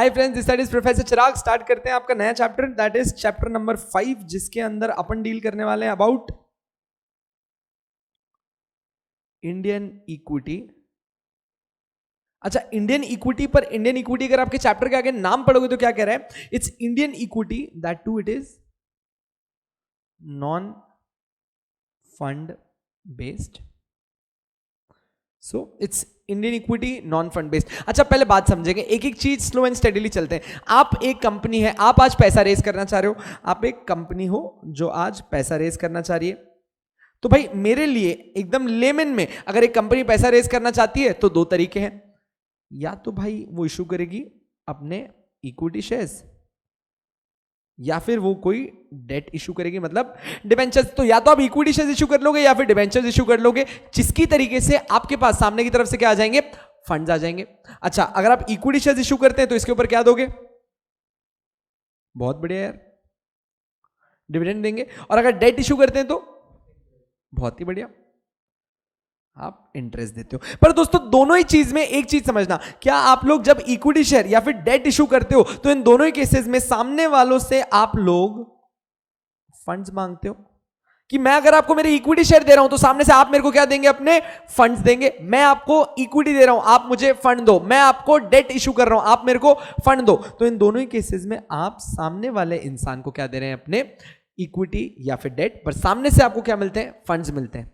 Hi friends, this side is professor Chirag. Start करते हैं आपका नया chapter, that is chapter number 5, जिसके अंदर अपन डील करने वाले हैं अबाउट इंडियन इक्विटी। अच्छा, इंडियन इक्विटी, पर इंडियन इक्विटी अगर आपके चैप्टर के आगे नाम पढ़ोगे तो क्या कह रहा है? It's Indian equity, that too it is non fund based. So it's Indian equity non fund based. अच्छा, पहले बात समझेंगे, एक एक चीज स्लो एंड स्टेडीली चलते हैं। आप एक कंपनी है, आप आज पैसा रेज करना चाह रहे हो, आप एक कंपनी हो जो आज पैसा रेज करना चाह रही है। तो भाई मेरे लिए एकदम लेमन में, अगर एक कंपनी पैसा रेज करना चाहती है तो दो तरीके हैं। या तो भाई वो इशू करेगी अपने इक्विटी शेयर्स, या फिर वो कोई डेट इशू करेगी, मतलब डिबेंचर्स। तो या तो आप इक्विटी शेयर्स इशू कर लोगे या फिर डिबेंचर्स इशू कर लोगे, जिसकी तरीके से आपके पास सामने की तरफ से क्या आ जाएंगे? फंड्स आ जाएंगे। अच्छा, अगर आप इक्विटी शेयर्स इशू करते हैं तो इसके ऊपर क्या दोगे? बहुत बढ़िया यार, डिविडेंड देंगे। और अगर डेट इशू करते हैं तो बहुत ही बढ़िया, आप इंटरेस्ट देते हो। पर दोस्तों, दोनों ही चीज में एक चीज समझना, क्या आप लोग जब इक्विटी शेयर या फिर डेट इशू करते हो तो इन दोनों ही केसेस में सामने वालों से आप लोग फंड्स मांगते हो? कि मैं अगर आपको मेरे इक्विटी शेयर दे रहा हूं तो सामने से आप मेरे को क्या देंगे? अपने फंड्स देंगे। मैं आपको इक्विटी दे रहा हूं, आप मुझे फंड दो। मैं आपको डेट इशू कर रहा हूं, आप मेरे को फंड दो। तो इन दोनों ही केसेस में आप सामने वाले इंसान को क्या दे रहे हैं? अपने इक्विटी या फिर डेट, पर सामने से आपको क्या मिलते हैं? फंड्स मिलते हैं।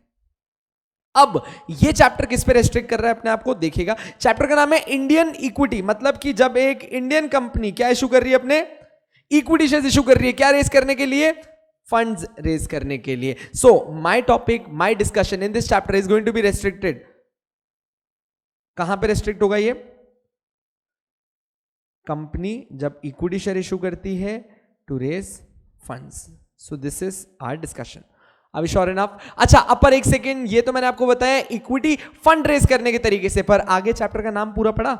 अब ये चैप्टर किस पे रेस्ट्रिक्ट कर रहा है अपने आप को? देखिएगा, चैप्टर का नाम है इंडियन इक्विटी। मतलब कि जब एक इंडियन कंपनी क्या इशू कर रही है? अपने इक्विटी शेयर्स इशू कर रही है। क्या रेज करने के लिए? फंड्स रेज करने के लिए। So my topic, my discussion in this chapter is going to be restricted. कहां पे रेस्ट्रिक्ट होगा ये? कंपनी जब इक्विटी शेयर इशू करती है to raise funds. So this is our discussion. अभी श्योर इनफ? अच्छा, अब पर एक सेकेंड, ये तो मैंने आपको बताया इक्विटी फंड रेज करने के तरीके से, पर आगे चैप्टर का नाम पूरा पढ़ा,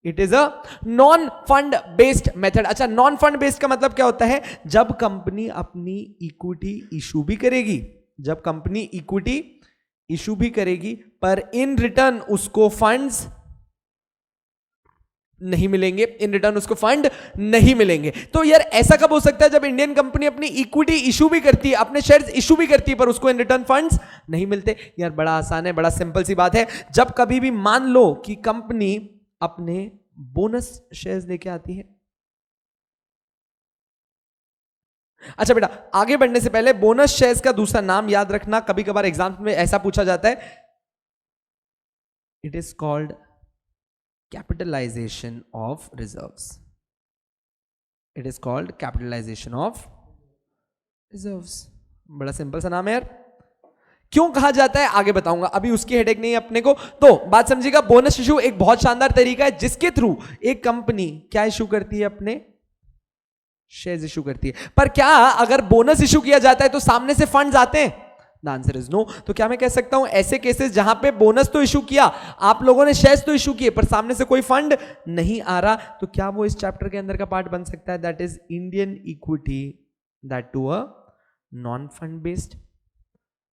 it is a non fund based method. अच्छा, नॉन फंड बेस्ड का मतलब क्या होता है? जब कंपनी अपनी इक्विटी इशू भी करेगी, जब कंपनी इक्विटी इशू भी करेगी, पर इन रिटर्न उसको फंड्स नहीं मिलेंगे, इन रिटर्न उसको फंड नहीं मिलेंगे। तो यार ऐसा कब हो सकता है? जब इंडियन कंपनी अपनी इक्विटी इशू भी करती है, अपने शेयर्स इशू भी करती है, पर उसको इन रिटर्न फंड्स नहीं मिलते। यार बड़ा आसान है, बड़ा सिंपल सी बात है। जब कभी भी मान लो कि कंपनी अपने बोनस शेयर्स लेके आती है। अच्छा बेटा, आगे बढ़ने से पहले बोनस शेयर्स का दूसरा नाम याद रखना, कभी कभार एग्जाम में ऐसा पूछा जाता है। It is called capitalization of reserves. It is called capitalization of reserves. बड़ा सिंपल सा नाम है यार। क्यों कहा जाता है आगे बताऊंगा, अभी उसकी हेडेक नहीं है अपने को। तो बात समझिएगा, बोनस इशू एक बहुत शानदार तरीका है जिसके थ्रू एक कंपनी क्या इशू करती है? अपने शेयर्स इशू करती है। पर क्या अगर बोनस इशू किया जाता है तो सामने से फंड्स आते हैं? The answer is no. तो क्या मैं कह सकता हूं ऐसे केसेस जहां पे बोनस तो इशू किया, आप लोगों ने शेयर्स तो इशू किए, पर सामने से कोई फंड नहीं आ रहा, तो क्या वो इस चैप्टर के अंदर का पार्ट बन सकता है? That is Indian equity, that too a non fund based.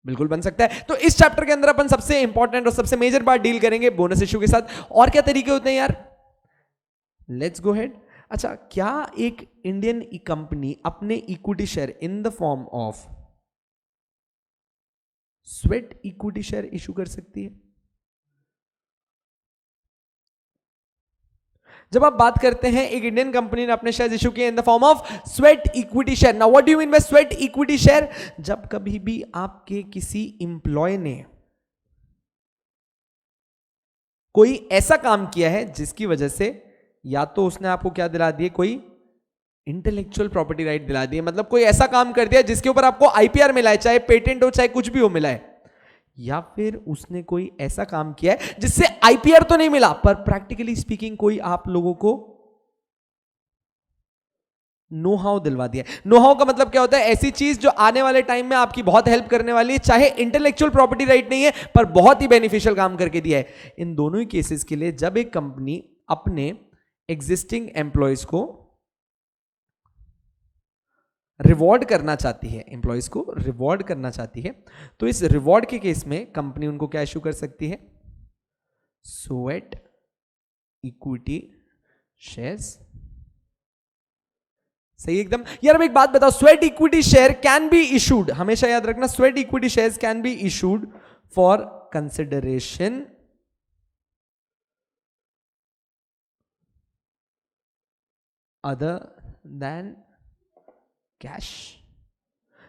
बिल्कुल बन सकता है। तो इस चैप्टर के अंदर अपन सबसे इंपॉर्टेंट और सबसे मेजर पार्ट डील करेंगे बोनस इशू के साथ। और क्या तरीके होते हैं यार? Let's go head. अच्छा, क्या एक इंडियन कंपनी अपने equity share in the form of sweat equity share issue कर सकती है? जब आप बात करते हैं एक इंडियन कंपनी ने अपने शेयर इशू किए in the form of sweat equity share. Now what do you mean by sweat equity share? जब कभी भी आपके किसी एम्प्लॉय ने कोई ऐसा काम किया है जिसकी वजह से या तो उसने आपको क्या दिला दिए? कोई इंटेलेक्चुअल प्रॉपर्टी राइट दिला दिए, मतलब कोई ऐसा काम कर दिया जिसके ऊपर आपको आईपीआर मिला है, चाहे पेटेंट हो चाहे कुछ भी हो मिला है। या फिर उसने कोई ऐसा काम किया है जिससे आईपीआर तो नहीं मिला, पर प्रैक्टिकली स्पीकिंग कोई आप लोगों को नो हाउ दिलवा दिया। नो हाउ का मतलब क्या होता है? ऐसी चीज जो आने वाले टाइम में आपकी बहुत हेल्प करने वाली है, चाहे इंटेलेक्चुअल प्रॉपर्टी राइट नहीं है पर बहुत ही बेनिफिशियल काम करके दिया है। इन दोनों ही केसेस के लिए जब एक कंपनी अपने एग्जिस्टिंग एम्प्लॉयज को रिवॉर्ड करना चाहती है, एम्प्लॉयज को रिवॉर्ड करना चाहती है, तो इस रिवॉर्ड के केस में कंपनी उनको क्या इशू कर सकती है? Sweat equity shares. सही एकदम। यार अब एक बात बताओ, sweat equity share can be issued, हमेशा याद रखना, sweat equity shares can be issued for consideration other than cash.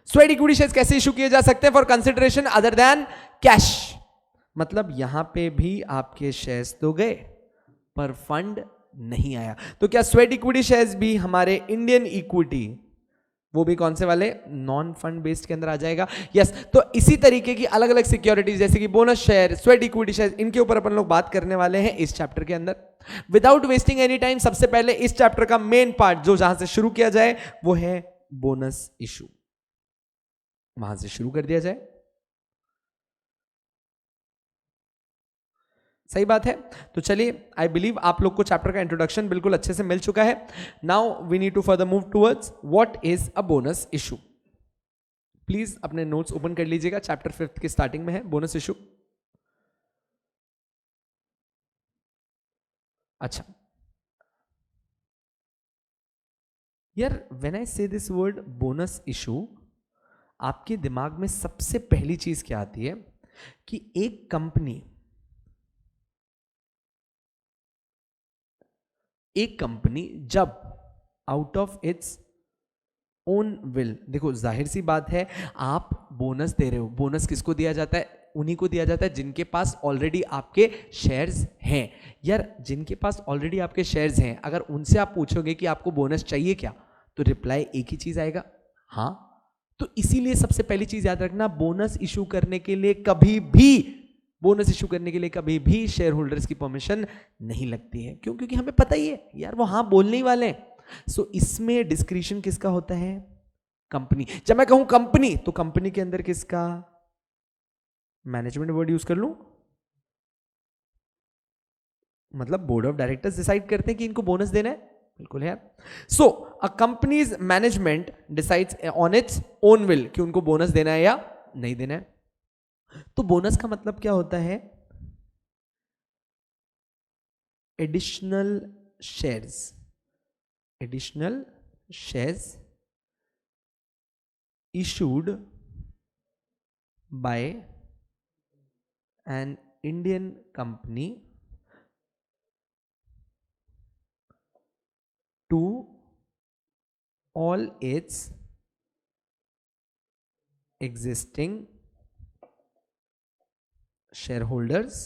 Sweat equity shares कैसे इशू किए जा सकते हैं? For consideration other than cash. मतलब यहां पे भी आपके शेयर्स तो गए पर फंड नहीं आया। तो क्या स्वेट इक्विटी शेयर्स भी हमारे इंडियन इक्विटी, वो भी कौन से वाले, नॉन फंड बेस्ड के अंदर आ जाएगा? यस। तो इसी तरीके की अलग अलग सिक्योरिटीज जैसे कि bonus share, sweat equity share, इनके ऊपर अपन लोग बात करने वाले हैं इस चैप्टर के अंदर। विदाउट वेस्टिंग एनी टाइम, सबसे पहले इस चैप्टर का मेन पार्ट जो जहां से शुरू किया जाए वो है बोनस इशू, वहां से शुरू कर दिया जाए। सही बात है। तो चलिए, आई बिलीव आप लोग को चैप्टर का इंट्रोडक्शन बिल्कुल अच्छे से मिल चुका है। Now we need to further move towards what is a bonus issue. Please अपने नोट्स ओपन कर लीजिएगा, चैप्टर 5 के स्टार्टिंग में है बोनस इशू। अच्छा यार, व्हेन आई से दिस वर्ड बोनस इशू, आपके दिमाग में सबसे पहली चीज क्या आती है कि एक कंपनी जब out of its own will, देखो जाहिर सी बात है, आप बोनस दे रहे हो, बोनस किसको दिया जाता है? उन्हीं को दिया जाता है जिनके पास ऑलरेडी आपके शेयर्स हैं। यार जिनके पास ऑलरेडी आपके शेयर्स हैं, अगर उनसे आप पूछोगे कि आपको बोनस चाहिए क्या, तो रिप्लाई एक ही चीज आएगा, हाँ। तो इसीलिए सबसे पहली चीज याद रखना, बोनस इशू करने के लिए कभी भी शेयर होल्डर्स की परमिशन नहीं लगती है। क्यों? क्योंकि हमें पता ही है यार वो हाँ बोलने ही वाले हैं। सो इसमें डिस्क्रिशन किसका होता है? कंपनी। जब मैं कहूं कंपनी, तो कंपनी के अंदर किसका? मैनेजमेंट वर्ड यूज कर लूं, मतलब बोर्ड ऑफ डायरेक्टर्स डिसाइड करते हैं कि इनको बोनस देना है। बिल्कुल है। So uh companies management decides on its own will कि उनको बोनस देना है या नहीं देना है। तो बोनस का मतलब क्या होता है? Additional shares issued by an Indian company to all its existing shareholders,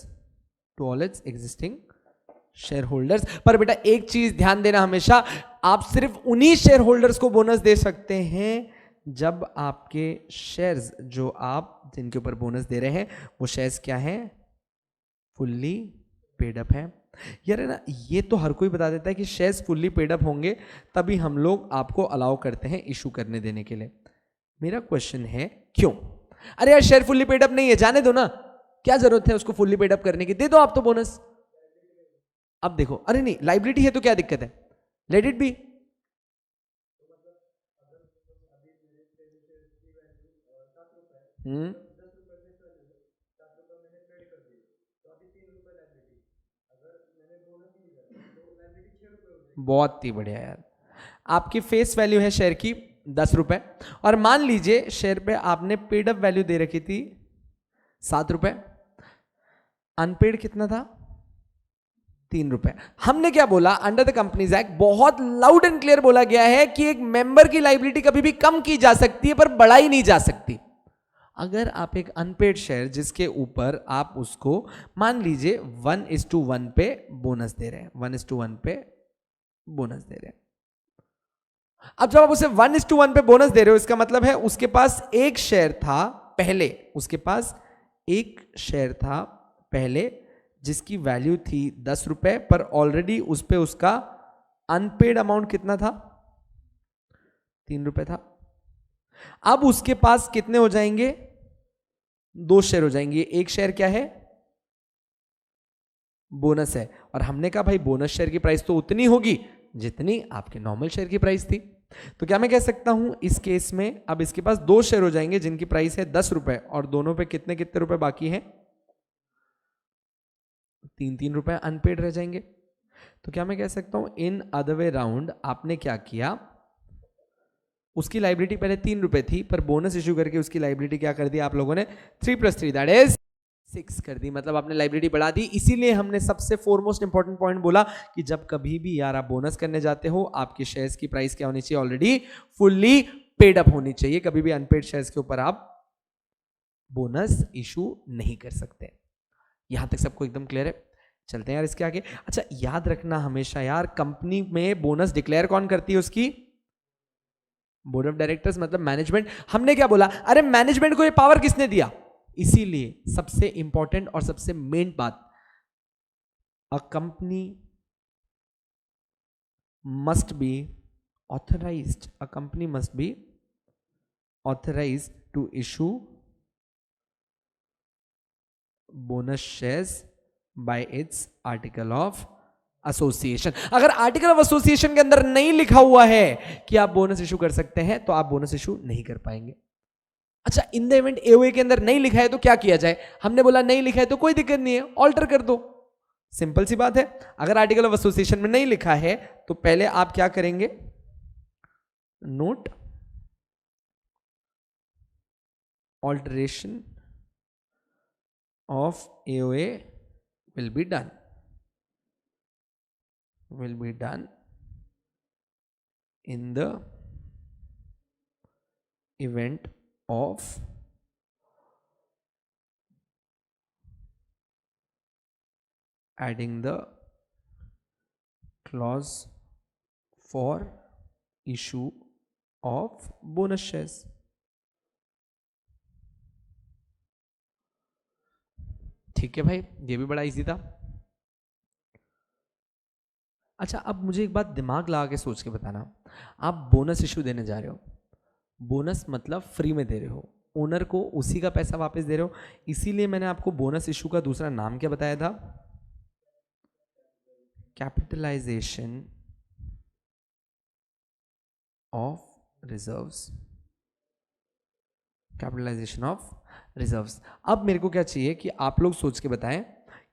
पर बेटा एक चीज ध्यान देना हमेशा, आप सिर्फ उन्हीं शेयर होल्डर्स को बोनस दे सकते हैं जब आपके शेयर्स जो आप जिनके ऊपर बोनस दे रहे हैं वो शेयर्स क्या हैं? फुल्ली पेड अप है। यार है ना, ये तो हर कोई बता देता है कि शेयर्स फुल्ली पेड अप होंगे तभी हम लोग आपको अलाउ करते हैं इशू करने देने के लिए। मेरा क्वेश्चन है क्यों? अरे यार शेयर फुल्ली पेड अप नहीं है, जाने दो ना, क्या जरूरत है उसको फुल्ली पेड अप करने की, दे दो आप तो बोनस। अब देखो, अरे नहीं लाइबिलिटी है तो क्या दिक्कत है, लेट इट बी। बहुत ही बढ़िया यार। आपकी फेस वैल्यू है शेयर की 10 रुपए, और मान लीजिए शेयर पे आपने पेड अप वैल्यू दे रखी थी 7 रुपए, अनपेड कितना था? 3 रुपए। हमने क्या बोला? अंडर द कंपनीज एक्ट बहुत लाउड एंड क्लियर बोला गया है कि एक मेंबर की लायबिलिटी कभी भी कम की जा सकती है पर बढ़ाई नहीं जा सकती। अगर आप एक अनपेड शेयर जिसके ऊपर आप उसको मान लीजिए 1:1 पे बोनस दे रहे हैं, 1:1 पे बोनस दे रहे हैं, अब जब आप उसे 1:1 पे बोनस दे रहे हो, इसका मतलब है उसके पास एक शेयर था पहले, जिसकी वैल्यू थी 10 रुपए, पर ऑलरेडी उस पे उसका अनपेड अमाउंट कितना था? 3 रुपए था। अब उसके पास कितने हो जाएंगे? 2 शेयर हो जाएंगे। एक शेयर क्या है? बोनस है। और हमने कहा भाई बोनस शेयर की प्राइस तो उतनी होगी जितनी आपके नॉर्मल शेयर की प्राइस थी। तो क्या मैं कह सकता हूं इस केस में अब इसके पास 2 शेयर हो जाएंगे जिनकी प्राइस है 10 रुपए, और दोनों पे कितने कितने रुपए बाकी हैं? 3-3 रुपए अनपेड रह जाएंगे। तो क्या मैं कह सकता हूं इन अदर वे राउंड, आपने क्या किया, उसकी लाइबिलिटी पहले 3 रुपए थी, पर बोनस इशू करके उसकी लाइबिलिटी क्या कर दी आप लोगों ने, 3 + 3 दैट इज 6 कर दी, मतलब आपने लाइबिलिटी बढ़ा दी। इसीलिए हमने सबसे फोरमोस्ट इंपॉर्टेंट पॉइंट बोला कि जब कभी भी यार आप बोनस करने जाते हो, आपके शेयर्स की प्राइस क्या होनी चाहिए, ऑलरेडी फुल्ली पेड अप होनी चाहिए। कभी भी अनपेड शेयर्स के ऊपर आप बोनस इशू नहीं कर सकते। यहां तक सबको एकदम क्लियर है? चलते हैं यार इसके आगे। अच्छा याद रखना हमेशा यार, कंपनी में बोनस डिक्लेयर कौन करती है, उसकी बोर्ड ऑफ डायरेक्टर्स, मतलब मैनेजमेंट। हमने क्या बोला, अरे मैनेजमेंट को ये पावर किसने दिया, इसीलिए सबसे इंपॉर्टेंट और सबसे मेन बात, a company must be authorised, a company must be authorised to issue bonus shares by its article of association. अगर आर्टिकल ऑफ एसोसिएशन के अंदर नहीं लिखा हुआ है कि आप बोनस इशू कर सकते हैं, तो आप बोनस इशू नहीं कर पाएंगे। अच्छा इन द इवेंट एओए के अंदर नहीं लिखा है तो क्या किया जाए, हमने बोला नहीं लिखा है तो कोई दिक्कत नहीं है, ऑल्टर कर दो, सिंपल सी बात है। अगर आर्टिकल ऑफ एसोसिएशन में नहीं लिखा है तो पहले आप क्या करेंगे, note alteration of AOA will be done in the event of adding the clause for issue of bonus shares। ठीक है भाई, ये भी बड़ा इजी था। अच्छा अब मुझे एक बात दिमाग लगा के सोच के बताना, आप बोनस इशू देने जा रहे हो, बोनस मतलब फ्री में दे रहे हो, ओनर को उसी का पैसा वापस दे रहे हो, इसीलिए मैंने आपको बोनस इशू का दूसरा नाम क्या बताया था, capitalisation of reserves, capitalisation of reserves. अब मेरे को क्या चाहिए कि आप लोग सोच के बताएं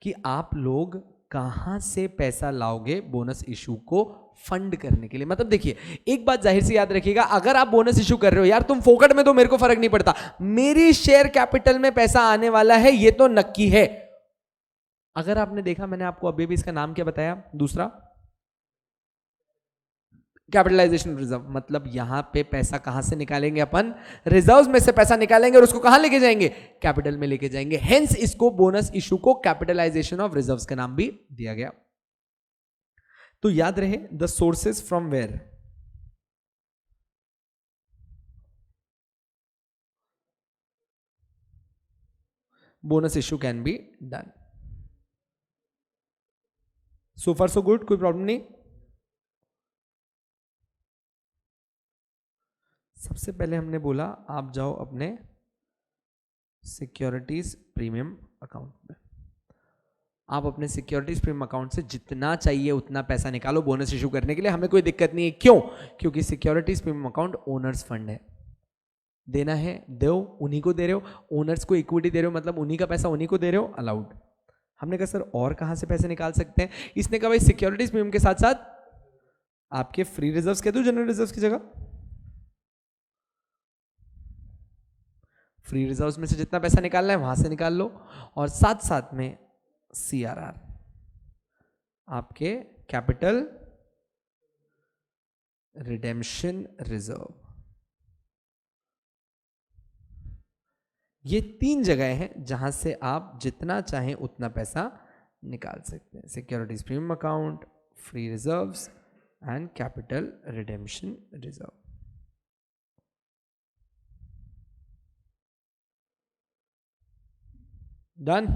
कि आप लोग कहां से पैसा लाओगे बोनस इशू को फंड करने के लिए। मतलब देखिए एक बात जाहिर सी याद रखिएगा, अगर आप बोनस इशू कर रहे हो यार तुम फोकट में, तो मेरे को फर्क नहीं पड़ता, मेरी शेयर कैपिटल में पैसा आने वाला है, ये तो नक्की है। अगर आपने देखा मैंने आपको अभी भी इसका नाम क्या बताया, दूसरा कैपिटलाइजेशन रिजर्व, मतलब यहां पे पैसा कहां से निकालेंगे, अपन रिजर्व्स में से पैसा निकालेंगे और उसको कहां लेके जाएंगे, कैपिटल में लेके जाएंगे। हेंस इसको बोनस इशू को कैपिटलाइजेशन ऑफ रिजर्व्स का नाम भी दिया गया। तो याद रहे the sources from where, bonus issue can be done. So far so good, कोई प्रॉब्लम नहीं। सबसे पहले हमने बोला आप जाओ अपने सिक्योरिटीज प्रीमियम अकाउंट में, आप अपने सिक्योरिटीज प्रीमियम अकाउंट से जितना चाहिए उतना पैसा निकालो बोनस इशू करने के लिए, हमें कोई दिक्कत नहीं है। क्यों? क्योंकि securities premium account owner's fund है, देना है दो, उन्हीं को दे रहे हो, ओनर्स को इक्विटी दे रहे हो, मतलब उन्हीं का पैसा उन्हीं को दे रहे हो, अलाउड। हमने कहा सर और कहां से पैसे निकाल सकते हैं, इसने कहा भाई सिक्योरिटीज प्रीमियम के साथ साथ आपके फ्री रिजर्व्स कह दूं जनरल रिजर्व्स की जगह, फ्री रिजर्व्स में से जितना पैसा निकालना है वहां से निकाल लो, और साथ साथ में सीआरआर आपके कैपिटल रिडेम्पशन रिजर्व, ये 3 जगह हैं जहां से आप जितना चाहें उतना पैसा निकाल सकते हैं, securities premium account, free reserves and capital redemption reserve. Done.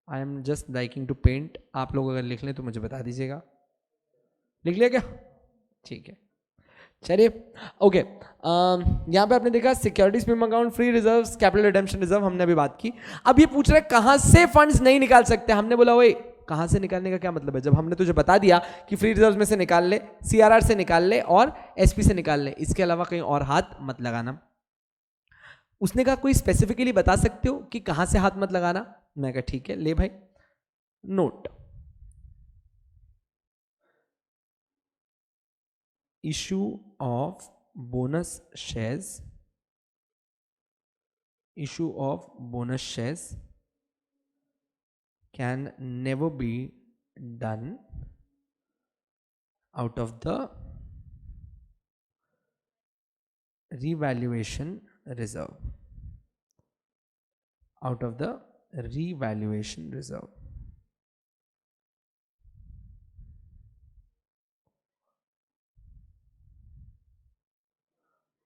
I am just liking to paint, आप लोग अगर लिख लें तो मुझे बता दीजिएगा। लिख लिया क्या? ठीक है चलिए ओके। यहां पे आपने देखा securities premium account, free reserves, capital redemption reserve, हमने अभी बात की। अब ये पूछ रहा है कहां से फंड्स नहीं निकाल सकते, हमने बोला वही कहां से निकालने का क्या मतलब है, जब हमने तुझे बता दिया कि फ्री रिजर्व्स में से निकाल ले, सीआरआर से निकाल ले और एसपी से निकाल ले, इसके अलावा कहीं और हाथ मत लगाना। उसने कहा कोई स्पेसिफिकली बता सकते हो कि कहां से हाथ मत लगाना, मैं कहा ठीक है ले भाई note, issue of bonus shares, issue of bonus shares can never be done out of the revaluation reserve, out of the revaluation reserve.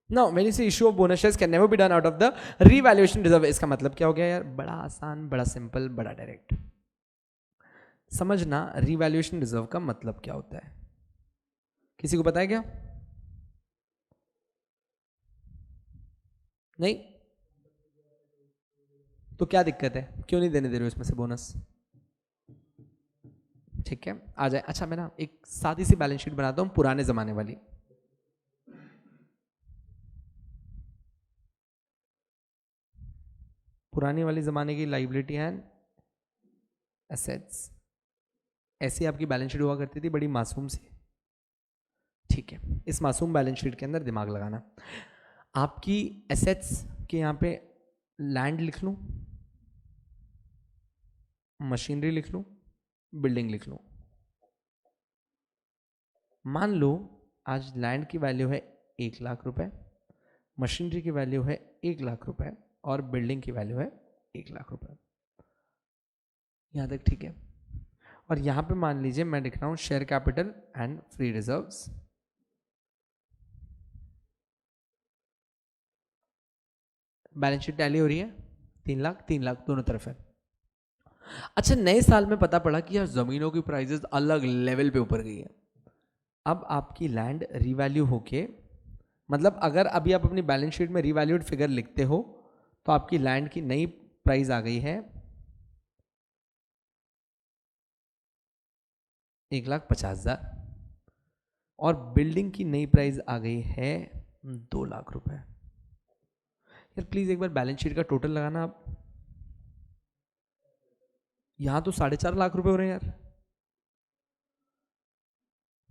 Now when you say issue of bonus shares can never be done out of the revaluation reserve, इसका मतलब क्या हो गया यार? बड़ा आसान, बड़ा simple, बड़ा डायरेक्ट। समझना रिवैल्यूएशन रिजर्व का मतलब क्या होता है, किसी को पता है क्या? नहीं? तो क्या दिक्कत है, क्यों नहीं देने दे रहे हो इसमें से बोनस? ठीक है, आ जाए। अच्छा, मैं ना एक सादी सी बैलेंस शीट बनाता हूं पुराने जमाने वाली। पुरानी वाली जमाने की लाइबिलिटी एंड एसेट्स, ऐसी आपकी बैलेंस शीट हुआ करती थी, बड़ी मासूम सी। ठीक है, इस मासूम बैलेंस शीट के अंदर दिमाग लगाना। आपकी एसेट्स के यहाँ पे लैंड लिख लूँ, मशीनरी लिख लूँ, बिल्डिंग लिख लूँ। मान लो आज लैंड की वैल्यू है 1 लाख रुपए, मशीनरी की वैल्यू है 1 लाख रुपए और बिल्डिंग की वैल्यू है 1 लाख रुपए। यहाँ तक ठीक है। और यहाँ पे मान लीजिए मैं लिख रहा हूँ share capital and free reserves. Balance sheet tally हो रही है, 3 लाख दोनों तरफ है। अच्छा, नए साल में पता पड़ा कि यार जमीनों की प्राइसेस अलग लेवल पे ऊपर गई है। अब आपकी लैंड रीवैल्यू होके, मतलब अगर अभी आप अपनी बैलेंस शीट में रीवैल्यूड फिगर लिखते हो तो आपकी लैंड की नई प्राइस आ गई है 1,50,000 और बिल्डिंग की नई प्राइस आ गई है 2 लाख रुपए। यार प्लीज एक बार बैलेंस शीट का टोटल लगाना आप। यहां तो 4.5 लाख रुपए हो रहे हैं यार,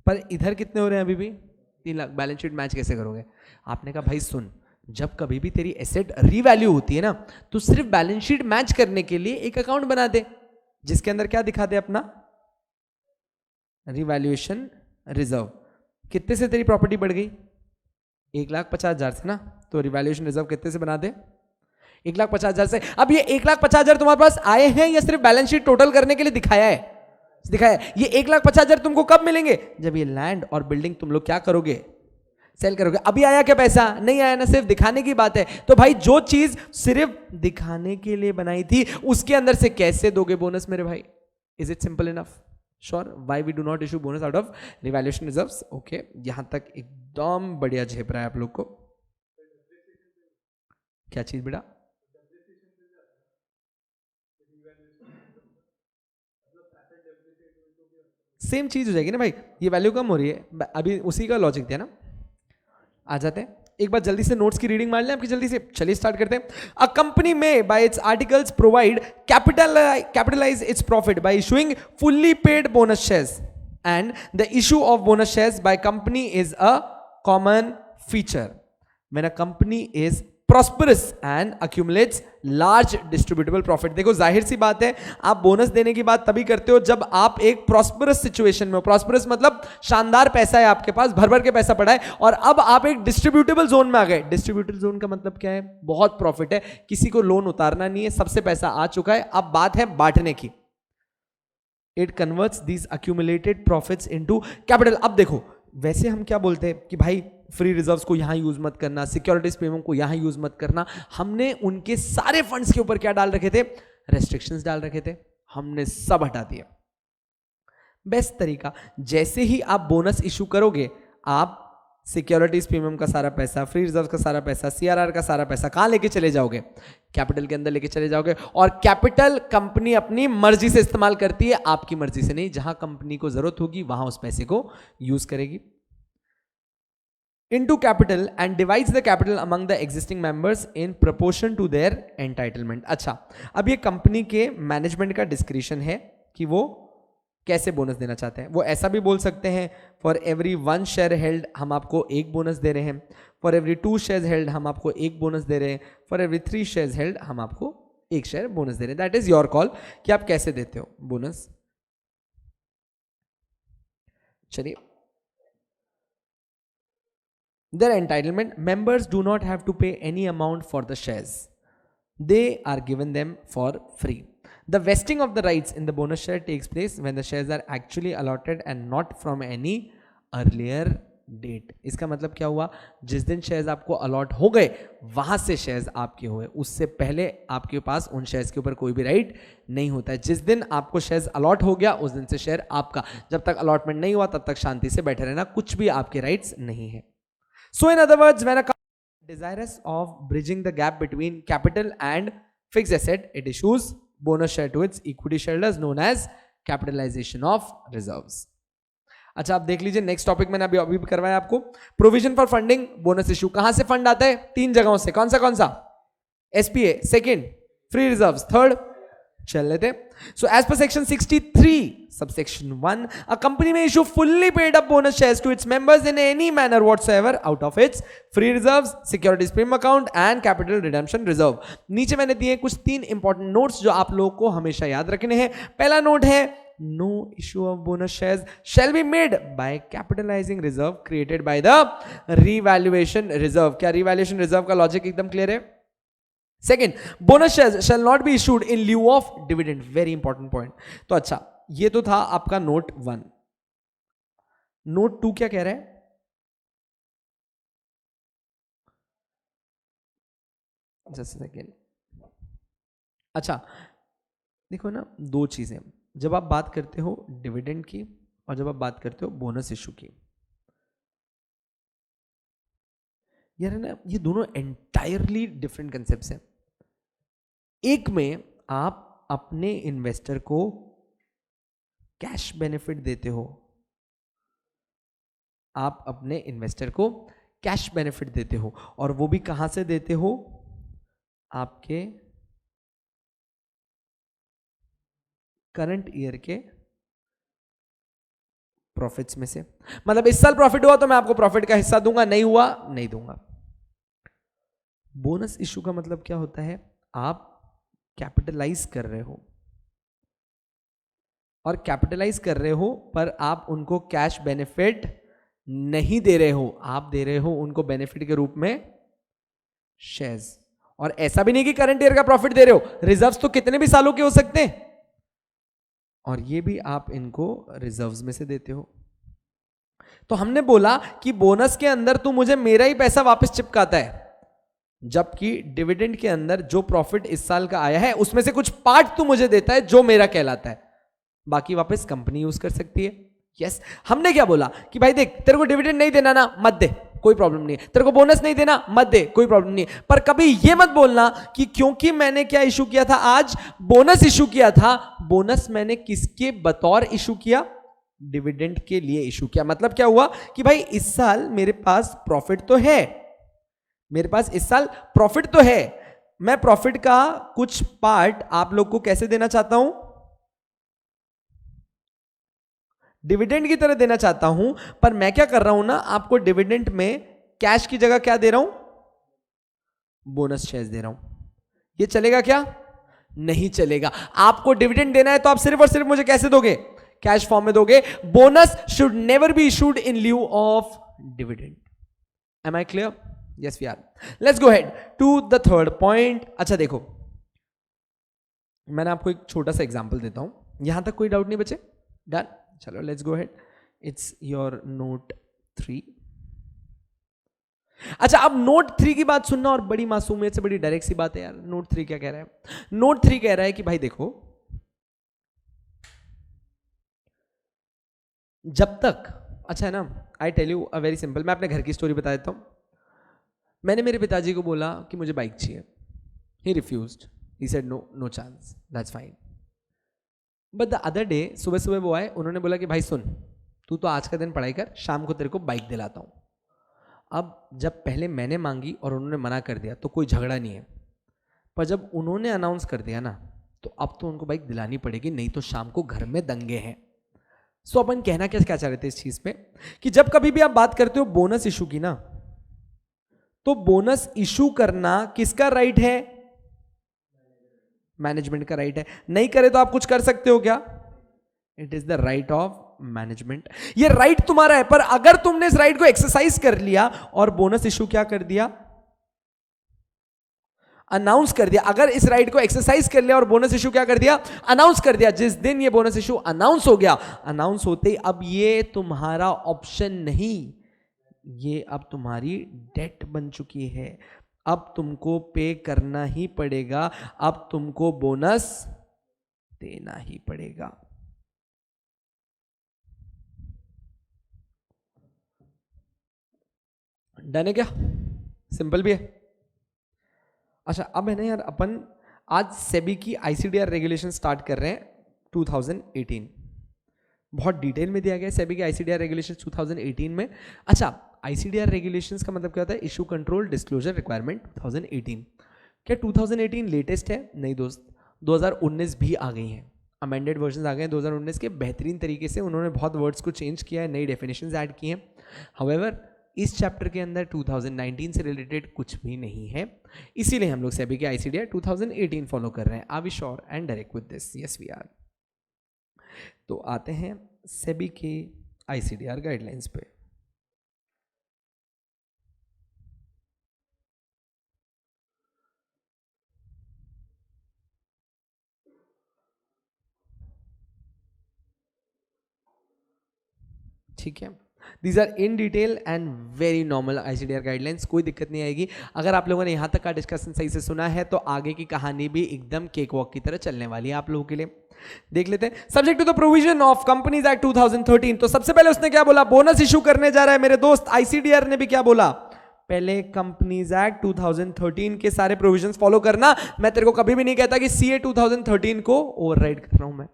पर इधर कितने हो रहे हैं अभी भी? 3 लाख। बैलेंस शीट मैच कैसे करोगे? आपने कहा भाई सुन, जब कभी भी तेरी एसेट रीवैल्यू होती है ना, तो सिर्फ बैलेंस शीट मैच करने के लिए एक अकाउंट बना दे जिसके अंदर क्या दिखा दे? अपना रिवैल्यूएशन रिजर्व। कितने से तेरी प्रॉपर्टी बढ़ गई? 1,50,000 से ना, तो रिवैल्यूएशन रिजर्व कितने से बना दे? 1,50,000 से। अब ये 1,50,000 तुम्हारे पास आए हैं या सिर्फ बैलेंस शीट टोटल करने के लिए दिखाया है? दिखाया। ये 1,50,000 तुमको कब मिलेंगे? जब ये लैंड और बिल्डिंग तुम लोग क्या करोगे? सेल करोगे। अभी आया क्या पैसा? नहीं आया ना, सिर्फ दिखाने की बात है। तो भाई जो चीज सिर्फ दिखाने के लिए बनाई थी उसके अंदर से कैसे दोगे बोनस मेरे भाई? Is it simple enough? Sure? Why we do not issue bonus out of revaluation reserves? Okay, यहां तक एकदम बढ़िया झेप रहा है आप लोग को। क्या चीज बेटा? सेम चीज हो जाएगी ना भाई, ये वैल्यू कम हो रही है, अभी उसी का लॉजिक दिया ना। आ जाते हैं, एक बार जल्दी से नोट्स की रीडिंग मार लें आपकी जल्दी से। चलिए स्टार्ट करते हैं। अ कंपनी में by its articles provide capitalise its profit by issuing fully paid bonus shares and the issue of bonus shares by company is a common feature when a company is prosperous and accumulates large distributable profit। देखो जाहिर सी बात है, आप bonus देने की बात तभी करते हो जब आप एक प्रॉस्परस सिचुएशन में हो। प्रॉस्परस मतलब शानदार पैसा है आपके पास, भर भर के पैसा पड़ा है और अब आप एक डिस्ट्रीब्यूटेबल जोन में आ गए। डिस्ट्रीब्यूटेबल जोन का मतलब क्या है? बहुत प्रॉफिट है, किसी को लोन उतारना नहीं है, सबसे पैसा आ चुका है, अब बात है बांटने की। It converts these accumulated profits into capital. अब देखो, वैसे हम क्या बोलते हैं कि भाई फ्री रिजर्व्स को यहां यूज मत करना, सिक्योरिटीज पेमेंट को यहां यूज मत करना। हमने उनके सारे फंड्स के ऊपर क्या डाल रखे थे? रेस्ट्रिक्शंस डाल रखे थे, हमने सब हटा दिया। बेस्ट तरीका, जैसे ही आप बोनस इशू करोगे, आप सिक्योरिटीज प्रीमियम का सारा पैसा, फ्री रिजर्व का सारा पैसा, सीआरआर का सारा पैसा कहां लेके चले जाओगे? कैपिटल के अंदर लेके चले जाओगे। और कैपिटल कंपनी अपनी मर्जी से इस्तेमाल करती है, आपकी मर्जी से नहीं। जहां कंपनी को जरूरत होगी वहां उस पैसे को यूज करेगी। into capital and divides the capital among the existing members in proportion to their entitlement। अच्छा, अब ये कंपनी के मैनेजमेंट का डिस्क्रिशन है कि वो कैसे बोनस देना चाहते हैं। वो ऐसा भी बोल सकते हैं, फॉर एवरी 1 शेयर हेल्ड हम आपको 1 बोनस दे रहे हैं, फॉर एवरी 2 शेयर हेल्ड हम आपको 1 बोनस दे रहे हैं, फॉर एवरी 3 शेयर हेल्ड हम आपको 1 शेयर बोनस दे रहे हैं। दैट इज योर कॉल कि आप कैसे देते हो बोनस। चलिए, their entitlement, members do not have to pay any amount for the shares, they are given them for free. The vesting of the rights in the bonus share takes place when the shares are actually allotted and not from any earlier date. इसका मतलब क्या हुआ, जिस दिन shares आपको allot हो गए वहां से शेयर्स आपके हुए, उससे पहले आपके पास उन शेयर्स के ऊपर कोई भी राइट नहीं होता है। जिस दिन आपको शेयर्स अलॉट हो गया उस दिन से शेयर आपका, जब तक अलॉटमेंट नहीं हुआ तब तक शांति से बैठे रहना, कुछ भी आपके राइट्स नहीं है। So in other words, when a company is desirous of bridging the gap between capital and fixed asset, it issues bonus share to its equity shareholders known as capitalization of reserves. अच्छा, आप देख लीजिए next topic मैंने अभी करवाया आपको, provision for funding bonus issue. कहां से फंड आता है? 3 जगहों से। कौन सा? SPA, second free reserves, third चल लेते। So as per section 63 subsection 1, a company may issue fully paid up bonus shares to its members in any manner whatsoever out of its free reserves, securities premium account and capital redemption reserve. नीचे मैंने दिए कुछ 3 important notes जो आप लोगों को हमेशा याद रखने हैं। पहला नोट है, no issue of bonus shares shall be made by capitalizing reserve created by the revaluation reserve. क्या revaluation reserve का लॉजिक एकदम क्लियर है? Second, bonus shares shall not be issued in lieu of dividend. Very important point. तो अच्छा, ये तो था आपका नोट 1। नोट 2 क्या कह रहा है? Just second. अच्छा देखो ना, 2 चीजें, जब आप बात करते हो डिविडेंड की और जब आप बात करते हो बोनस इशू की, यार है ना, ये दोनों एंटायरली डिफरेंट कंसेप्ट्स हैं। एक में आप अपने इन्वेस्टर को कैश बेनिफिट देते हो, आप अपने इन्वेस्टर को कैश बेनिफिट देते हो, और वो भी कहां से देते हो? आपके करंट ईयर के प्रॉफिट्स में से। मतलब इस साल प्रॉफिट हुआ तो मैं आपको प्रॉफिट का हिस्सा दूंगा, नहीं हुआ नहीं दूंगा। बोनस इशू का मतलब क्या होता है? आप कैपिटलाइज कर रहे हो, और कैपिटलाइज कर रहे हो पर आप उनको कैश बेनिफिट नहीं दे रहे हो, आप दे रहे हो उनको बेनिफिट के रूप में शेयर्स। और ऐसा भी नहीं कि करंट ईयर का प्रॉफिट दे रहे हो, रिजर्व्स तो कितने भी सालों के हो सकते हैं, और ये भी आप इनको रिजर्व्स में से देते हो। तो हमने बोला कि बोनस के अंदर तू मुझे मेरा ही पैसा वापस चिपकाता है, जबकि डिविडेंड के अंदर जो प्रॉफिट इस साल का आया है उसमें से कुछ पार्ट तू मुझे देता है जो मेरा कहलाता है, बाकी वापस कंपनी यूज कर सकती है। यस, हमने क्या बोला कि भाई देख, तेरे को डिविडेंड नहीं देना ना, मत दे, कोई प्रॉब्लम नहीं है। तेरे को बोनस नहीं देना, मत दे, कोई प्रॉब्लम नहीं है। पर कभी ये मत बोलना कि क्योंकि मैंने क्या इशू किया था, आज बोनस इशू किया था, बोनस मैंने किसके बतौर इशू किया? डिविडेंड के लिए इशू किया। मतलब क्या हुआ कि भाई इस साल मेरे पास प्रॉफिट तो है, मेरे पास इस साल प्रॉफिट तो है, मैं प्रॉफिट का कुछ पार्ट आप लोग को कैसे देना चाहता हूं? डिविडेंड की तरह देना चाहता हूं। पर मैं क्या कर रहा हूं ना, आपको डिविडेंड में कैश की जगह क्या दे रहा हूं? बोनस शेयर्स दे रहा हूं। ये चलेगा क्या? नहीं चलेगा। आपको डिविडेंड देना है तो आप सिर्फ और सिर्फ मुझे कैसे दोगे? कैश फॉर्म में दोगे। Bonus should never be issued in lieu of dividend. Am I clear? Yes we are. Let's go head to the third point. अच्छा देखो, मैंने आपको एक छोटा सा एग्जांपल देता हूं, यहां तक कोई डाउट नहीं बचे? डन, चलो let's go head. It's your note 3। अच्छा, अब नोट 3 की बात सुनना, और बड़ी मासूमियत से बड़ी डायरेक्ट सी बात है यार। नोट 3 क्या कह रहा है? नोट 3 कह रहा है कि भाई देखो, जब तक, अच्छा है ना, I tell you a very simple, मैं अपने घर की स्टोरी बता देता हूं। मैंने मेरे पिताजी को बोला कि मुझे बाइक चाहिए, he refused, he said no, no chance, that's fine. But the other day सुबह सुबह वो आए, उन्होंने बोला कि भाई सुन, तू तो आज का दिन पढ़ाई कर, शाम को तेरे को बाइक दिलाता हूं। अब जब पहले मैंने मांगी और उन्होंने मना कर दिया तो कोई झगड़ा नहीं है, पर जब उन्होंने अनाउंस कर दिया ना, तो अब तो उनको बाइक दिलानी पड़ेगी, नहीं तो शाम को घर में दंगे हैं। सो अपन कहना क्या क्या चाह रहे थे इस चीज पे कि जब कभी भी आप बात करते हो बोनस इशू की ना, तो बोनस इशू करना किसका राइट है? मैनेजमेंट का राइट है। नहीं करे तो आप कुछ कर सकते हो क्या? It is the right of management. ये राइट तुम्हारा है, पर अगर तुमने इस राइट को एक्सरसाइज कर लिया और बोनस इशू क्या कर दिया? अनाउंस कर दिया। अगर इस राइट को एक्सरसाइज कर लिया और बोनस इशू क्या कर दिया? अनाउंस कर दिया। जिस दिन ये बोनस इशू अनाउंस हो गया, अनाउंस होते ही अब ये तुम्हारा ऑप्शन नहीं, ये अब तुम्हारी डेट बन चुकी है। अब तुमको पे करना ही पड़ेगा, अब तुमको बोनस देना ही पड़ेगा। डन है क्या? सिंपल भी है। अच्छा, अब है ना यार, अपन आज सेबी की आईसीडीआर रेगुलेशन स्टार्ट कर रहे हैं 2018। बहुत डिटेल में दिया गया है सेबी की आईसीडीआर रेगुलेशन 2018 में। अच्छा, आईसीडीआर रेगुलेशंस का मतलब क्या होता है? Issue control disclosure requirement 2018। क्या 2018 लेटेस्ट है? नहीं दोस्त, 2019 भी आ गई हैं, अमेंडेड वर्जन आ गए हैं 2019 के। बेहतरीन तरीके से उन्होंने बहुत वर्ड्स को चेंज किया है, नई डेफिनेशंस ऐड की हैं। हाउएवर इस चैप्टर के अंदर 2019 से रिलेटेड कुछ भी नहीं है, इसीलिए हम लोग सेबी के आईसीडीआर 2018 फॉलो कर रहे हैं। Are we sure and direct with this? Yes we are. तो आते हैं सेबी के आईसीडीआर गाइडलाइंस पे। ठीक है, these are in detail and very normal ICDR guidelines, कोई दिक्कत नहीं आएगी। अगर आप लोगों ने यहाँ तक का डिस्कशन सही से सुना है तो आगे की कहानी भी एकदम केक वॉक की तरह चलने वाली है आप लोगों के लिए। देख लेते हैं। Subject to the provision of Companies Act 2013। तो सबसे पहले उसने क्या बोला? बोनस इशू करने जा रहा है मेरे दोस्त। आईसीडीआर ने भी क्या बोला? पहले कंपनीज एक्ट 2013 के सारे प्रोविजंस फॉलो करना। मैं तेरे को कभी भी नहीं कहता कि सीए 2013 को ओवरराइड कर रहा हूं मैं।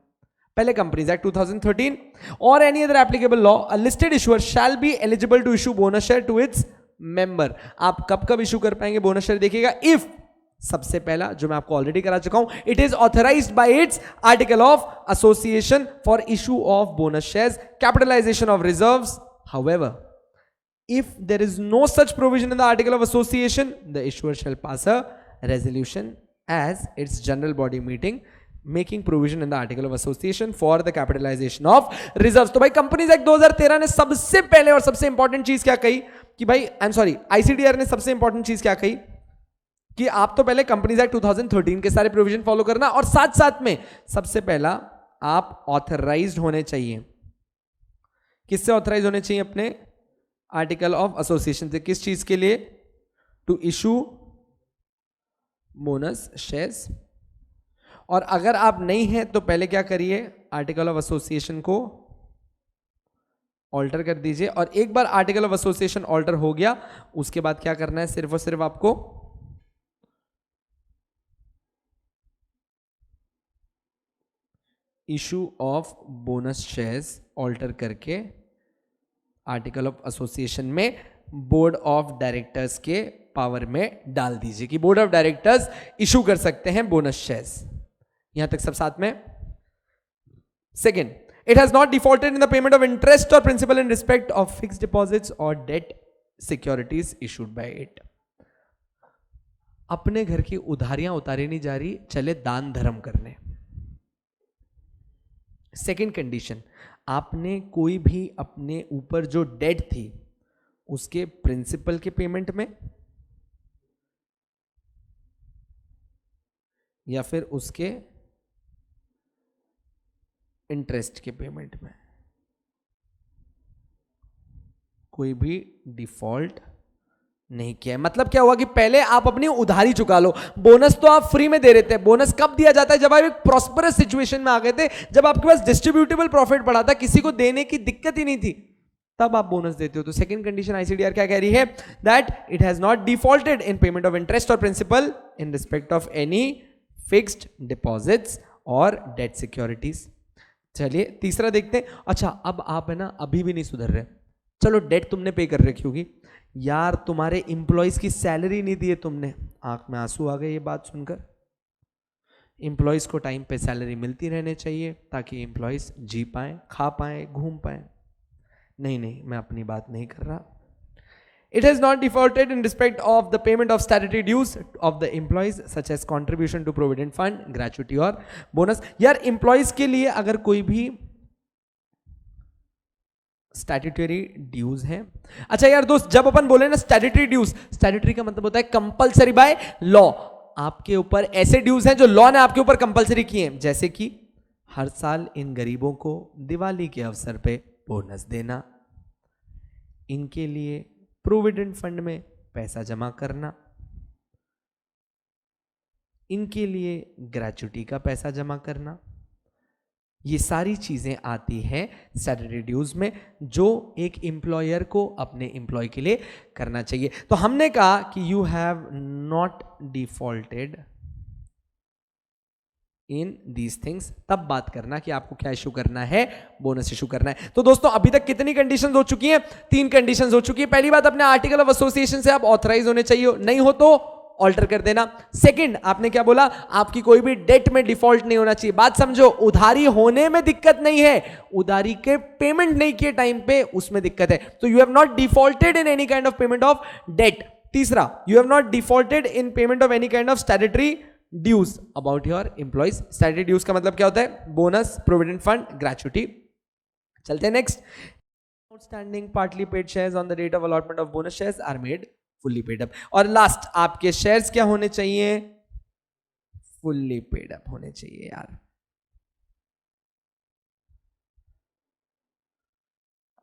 पहले कंपनीज एक्ट 2013 और any other applicable law, a listed issuer shall be eligible to issue bonus share to its member. आप कब कब इशू कर पाएंगे बोनस शेयर? देखिएगा, इफ, सबसे पहला जो मैं आपको ऑलरेडी करा चुका हूं, it is authorised by its article of association for issue of bonus shares, capitalisation of reserves. However, if there is no such provision in the article of association, the issuer shall pass a resolution as its general body meeting making provision in the article of association for the capitalization of reserves। तो भाई companies Act 2013 ने सबसे पहले और सबसे important चीज क्या कही कि भाई, आई एम सॉरी, आईसीडीआर ने सबसे इंपॉर्टेंट चीज क्या कही कि आप तो पहले कंपनीज एक्ट 2013 के सारे प्रोविजन फॉलो करना, और साथ साथ में सबसे पहला आप ऑथराइज्ड होने चाहिए। किससे ऑथराइज होने चाहिए? अपने आर्टिकल ऑफ एसोसिएशन से। किस चीज के लिए? To issue bonus shares. और अगर आप नहीं हैं तो पहले क्या करिए? आर्टिकल ऑफ एसोसिएशन को ऑल्टर कर दीजिए। और एक बार आर्टिकल ऑफ एसोसिएशन ऑल्टर हो गया, उसके बाद क्या करना है? सिर्फ और सिर्फ आपको issue of bonus shares alter करके आर्टिकल ऑफ एसोसिएशन में बोर्ड ऑफ डायरेक्टर्स के पावर में डाल दीजिए कि बोर्ड ऑफ डायरेक्टर्स इशू कर सकते हैं बोनस शेयर्स। यहां तक सब साथ में। Second, it has not defaulted in the payment of interest और principal in respect of fixed deposits और debt securities issued by it. अपने घर की उधारियां उतारी नहीं जा रही, चले दान धर्म करने। सेकेंड कंडीशन, आपने कोई भी अपने ऊपर जो डेट थी उसके प्रिंसिपल के पेमेंट में या फिर उसके इंटरेस्ट के पेमेंट में कोई भी डिफॉल्ट नहीं किया है। मतलब क्या हुआ कि पहले आप अपनी उधारी चुका लो। बोनस तो आप फ्री में दे रहे थे। बोनस कब दिया जाता है? जब आप एक प्रॉस्परस सिचुएशन में आ गए थे, जब आपके पास डिस्ट्रीब्यूटेबल प्रॉफिट पड़ा था, किसी को देने की दिक्कत ही नहीं थी, तब आप बोनस देते हो। तो सेकंड कंडीशन आईसीडीआर क्या कह रही है? That it has not defaulted in payment of interest और principal in respect of any fixed deposits और डेट सिक्योरिटीज। चलिए तीसरा देखते हैं। अच्छा, अब आप है ना अभी भी नहीं सुधर रहे। चलो डेट तुमने पे कर रखी होगी यार, तुम्हारे इंप्लॉइज की सैलरी नहीं दी है तुमने। आंख में आंसू आ गए ये बात सुनकर। एम्प्लॉयज को टाइम पे सैलरी मिलती रहनी चाहिए ताकि एम्प्लॉयज जी पाए, खा पाए, घूम पाए। नहीं, मैं अपनी बात नहीं कर रहा। It has not defaulted in respect of the payment of statutory dues of the employees such as contribution to provident fund, gratuity और bonus। यार employees के लिए अगर कोई भी स्टैट्यूटरी ड्यूज है। अच्छा यार दोस्त, जब अपन बोले ना स्टैट्यूटरी ड्यूज, स्टैट्यूटरी का मतलब होता है कंपलसरी बाय लॉ। आपके ऊपर ऐसे ड्यूज हैं जो लॉ ने आपके ऊपर कंपलसरी किए हैं, जैसे कि हर साल इन गरीबों को दिवाली के अवसर पे बोनस देना, इनके लिए प्रोविडेंट फंड में पैसा जमा करना, इनके लिए ग्रेचुटी का पैसा जमा करना। ये सारी चीजें आती हैं स्टैट्यूटरी ड्यूज में, जो एक एम्प्लॉयर को अपने एम्प्लॉय के लिए करना चाहिए। तो हमने कहा कि you have not defaulted in these things, तब बात करना कि आपको क्या इशू करना है, बोनस इशू करना है। तो दोस्तों अभी तक कितनी कंडीशंस हो चुकी हैं? 3 कंडीशंस हो चुकी है। पहली बात, अपने आर्टिकल ऑफ एसोसिएशन से आप ऑथराइज होने चाहिए, नहीं हो तो ऑल्टर कर देना। सेकंड, आपने क्या बोला, आपकी कोई भी डेट में डिफॉल्ट नहीं होना चाहिए। बात समझो, उधारी होने में दिक्कत नहीं है, उधारी के पेमेंट नहीं किए टाइम पे उसमें दिक्कत है। तो you have not defaulted in any kind of payment of debt. तीसरा, you have not defaulted in payment of any kind of statutory dues about your employees. Statutory dues का मतलब क्या होता है? Bonus, provident fund, gratuity. चलते हैं next. Outstanding partly paid shares on the date of allotment of bonus shares are made fully paid up. और last, आपके shares क्या होने चाहिए? फुल्ली पेड अप होने चाहिए यार।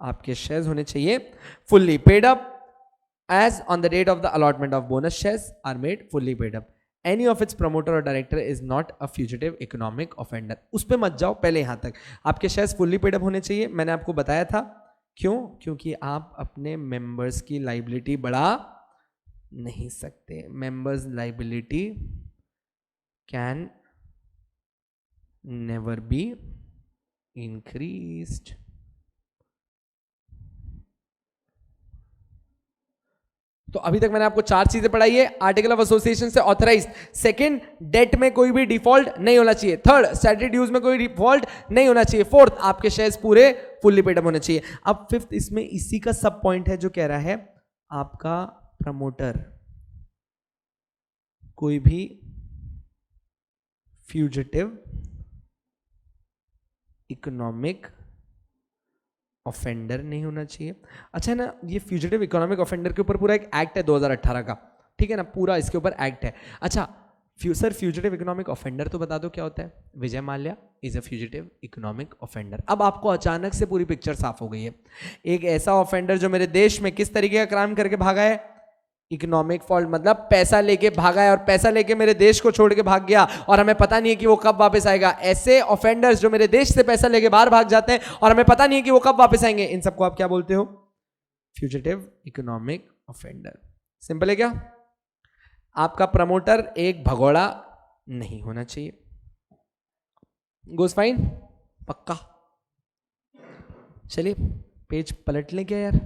आपके शेयर्स होने चाहिए fully paid up as on the date of the allotment of bonus shares are made fully paid up. Any of its promoter और director is not a fugitive economic offender. उस पे मत जाओ, पहले यहां तक आपके शेयर्स फुल्ली पेड अप होने चाहिए। मैंने आपको बताया था क्यों? क्योंकि आप अपने मेंबर्स की लाइबिलिटी बढ़ा नहीं सकते। Members liability can never be increased. तो अभी तक मैंने आपको 4 चीजें पढ़ाई है। आर्टिकल ऑफ एसोसिएशन से ऑथराइज। सेकंड, डेट में कोई भी डिफॉल्ट नहीं होना चाहिए। थर्ड, स्टैट्यूटरी ड्यूज में कोई डिफॉल्ट नहीं होना चाहिए। फोर्थ, आपके शेयर्स पूरे फुल्ली पेड अप होने चाहिए। अब फिफ्थ, इसमें इसी का सब पॉइंट है जो कह रहा है आपका प्रमोटर कोई भी फ्यूजिटिव इकोनॉमिक ऑफेंडर नहीं होना चाहिए। अच्छा है ना, ये फ्यूजिटिव इकोनॉमिक ऑफेंडर के ऊपर पूरा एक एक्ट है 2018 का, ठीक है ना, पूरा इसके ऊपर एक्ट है। अच्छा सर, फ्यूजिटिव इकोनॉमिक ऑफेंडर तो बता दो क्या होता है? Vijay Mallya is a fugitive economic offender. अब आपको अचानक से पूरी पिक्चर साफ हो गई है। एक ऐसा ऑफेंडर जो मेरे देश में किस तरीके का क्राइम करके भागा है? इकोनॉमिक फॉल्ट, मतलब पैसा लेके भागा है और पैसा लेके मेरे देश को छोड़ के भाग गया और हमें पता नहीं है कि वो कब वापस आएगा। ऐसे ऑफेंडर्स जो मेरे देश से पैसा लेके बाहर भाग जाते हैं और हमें पता नहीं है कि वो कब वापस आएंगे, इन सबको आप क्या बोलते हो? Fugitive economic offender. सिंपल है क्या? आपका प्रमोटर एक भगोड़ा नहीं होना चाहिए। गोस फाइन? पक्का? चलिए पेज पलट लें क्या यार?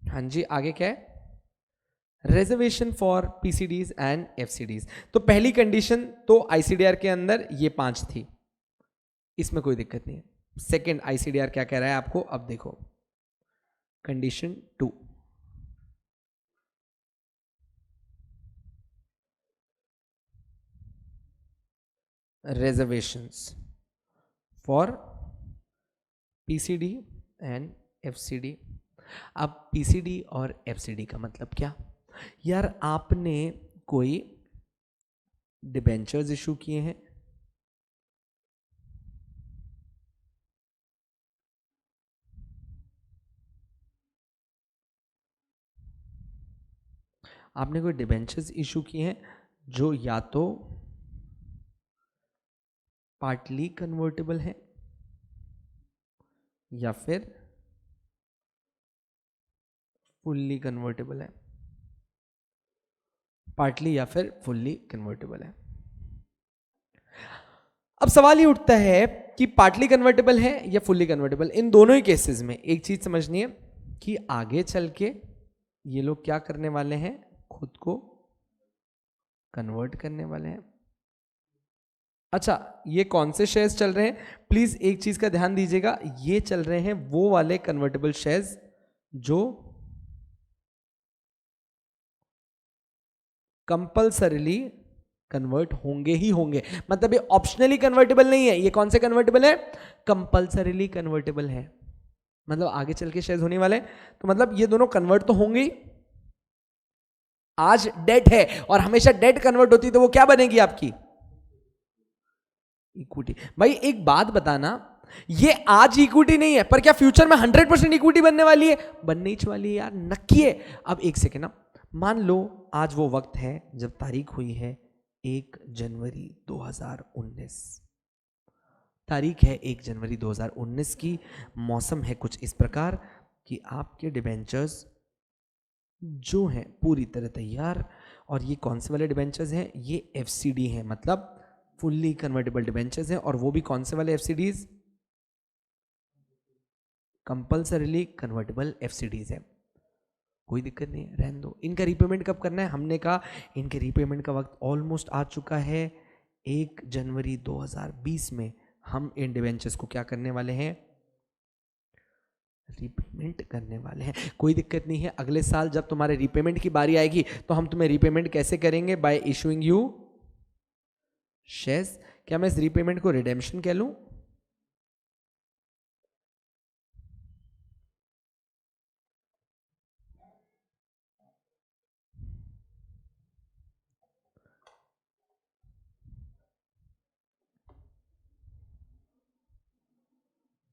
हाँ जी, आगे क्या है? Reservation for PCDs and FCDs. तो पहली कंडीशन तो आईसीडीआर के अंदर ये 5 थी, इसमें कोई दिक्कत नहीं है। सेकंड, आईसीडीआर क्या कह रहा है आपको? अब देखो condition 2, reservations for PCD and FCD. अब पीसीडी और एफसीडी का मतलब क्या? यार आपने कोई डिबेंचर्स इशू किए हैं, आपने कोई डिबेंचर्स इशू किए हैं जो या तो पार्टली कन्वर्टेबल है या फिर फुल्ली कन्वर्टेबल है। पार्टली या फिर फुल्ली कन्वर्टेबल है। अब सवाल ये उठता है कि पार्टली कन्वर्टेबल है या फुल्ली कन्वर्टेबल। इन दोनों ही केसेस में एक चीज समझनी है कि आगे चल के ये लोग क्या करने वाले हैं, खुद को कन्वर्ट करने वाले हैं। अच्छा, ये कौन से शेयर्स चल रहे हैं, प्लीज एक चीज का ध्यान दीजिएगा, ये चल रहे हैं वो वाले कन्वर्टेबल शेयर्स जो कंपल्सरीली कन्वर्ट होंगे ही होंगे, मतलब ये ऑप्शनली कन्वर्टेबल नहीं है। ये कौन से कन्वर्टेबल है, कंपल्सरीली कन्वर्टेबल है, मतलब आगे चल के शेयर्स होने वाले हैं, तो मतलब ये दोनों कन्वर्ट तो होंगे ही। आज डेट है और हमेशा डेट कन्वर्ट होती है तो वो क्या बनेगी आपकी, इक्विटी। भाई एक बात बताना, ये आज इक्विटी नहीं है पर क्या फ्यूचर में 100% इक्विटी बनने वाली है, बनने ही वाली है यार, नक्की है। अब एक सेकेंड ना, मान लो आज वो वक्त है जब तारीख हुई है 1 जनवरी 2019, तारीख है 1 जनवरी 2019 की, मौसम है कुछ इस प्रकार कि आपके डिबेंचर्स जो हैं पूरी तरह तैयार, और ये कौन से वाले डिबेंचर्स हैं, ये एफसीडी हैं, मतलब फुल्ली कन्वर्टेबल डिबेंचर्स हैं, और वो भी कौन से वाले एफसीडीज, कंपल्सरीली कन्वर्टेबल एफसीडीज हैं। कोई दिक्कत नहीं है, रहने दो। इनका रीपेमेंट कब करना है, हमने कहा इनके रीपेमेंट का वक्त ऑलमोस्ट आ चुका है, 1 जनवरी 2020 में हम इन डिबेंचर्स को क्या करने वाले हैं, रीपेमेंट करने वाले हैं। कोई दिक्कत नहीं है, अगले साल जब तुम्हारे रीपेमेंट की बारी आएगी तो हम तुम्हें रीपेमेंट कैसे करेंगे, बाय इशूइंग यू शेयर्स। क्या मैं इस रीपेमेंट को रिडेम्पशन कह लूं,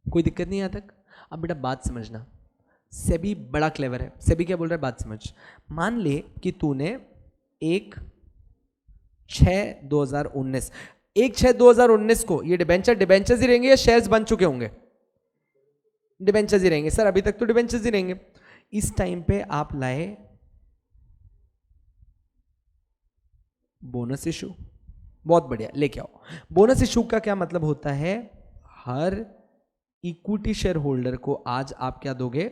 कोई दिक्कत नहीं यहां तक। अब बेटा बात समझना, सेबी बड़ा क्लेवर है। सेबी क्या बोल रहा है, बात समझ। मान ले कि तूने 1/6/2019 1/6/2019 को ये डिबेंचर्स ही रहेंगे या शेयर्स बन चुके होंगे, डिबेंचर्स ही रहेंगे। सर अभी तक तो डिबेंचर्स ही रहेंगे। इस टाइम पे आप लाए बोनस इशू, बहुत बढ़िया, लेके आओ। बोनस इशू का क्या मतलब होता है, हर इक्विटी शेयर होल्डर को आज आप क्या दोगे,